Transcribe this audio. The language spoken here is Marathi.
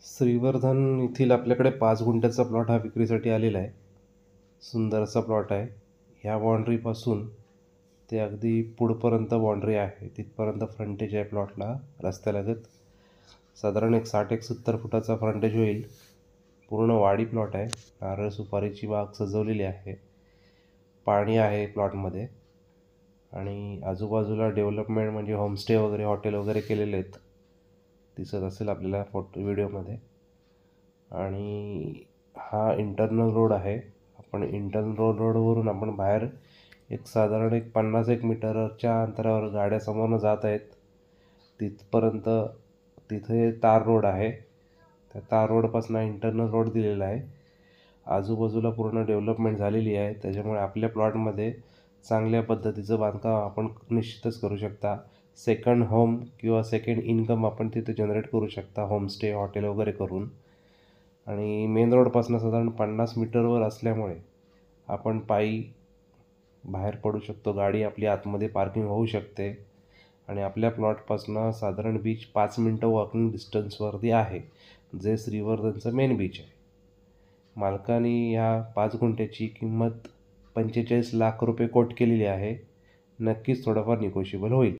श्रीवर्धन येथील आपल्याकडे 5 गुंठ्याचा प्लॉट हा विक्रीसाठी आलेला आहे. सुंदर असा प्लॉट आहे. ह्या बाउंड्रीपासून ते अगदी पुढपर्यंत बाउंड्री आहे. तिथपर्यंत फ्रंटेज आहे प्लॉटला रस्त्यालगत. साधारण एक 60-70 फुटाचा फ्रंटेज होईल. पूर्ण वाडी प्लॉट आहे. नारळ सुपारीची बाग सजवलेली आहे. पाणी आहे प्लॉटमध्ये आणि आजूबाजूला डेव्हलपमेंट म्हणजे होमस्टे वगैरे हॉटेल वगैरे केलेले आहेत. दिसत असेल आपल्याला व्हिडिओमध्ये. आणि हा इंटरनल रोड आहे. आपण इंटरनल रोडवरून आपण बाहेर साधारण 50 मीटरच्या अंतरावर गाड्या समोरनं जात आहेत. तिथपर्यंत तिथे तार रोड आहे. त्या तार रोडपासून इंटरनल रोड दिलेला आहे. आजूबाजूला पूर्ण डेव्हलपमेंट झालेली आहे. त्याच्यामुळे आपल्या प्लॉटमध्ये चांगल्या पद्धतीचं बांधकाम आपण निश्चितच करू शकता. सेकंड होम किंवा सेकंड इन्कम आपण तिथे जनरेट करू शकता होमस्टे हॉटेल वगैरे करून. आणि मेन रोडपासून साधारण 50 मीटरवर असल्यामुळे आपण पायी बाहेर पडू शकतो. गाडी आपली आतमध्ये पार्किंग होऊ शकते. आणि आपल्या प्लॉटपासून साधारण बीच 5 मिनटं वॉकिंग डिस्टन्सवरती आहे, जे श्रीवर्धनचं मेन बीच आहे. मालकाने ह्या 5 गुंठ्याची किंमत 45 लाख रुपये कोट केलेली आहे. नक्कीच थोडंफार निगोशिएबल होईल.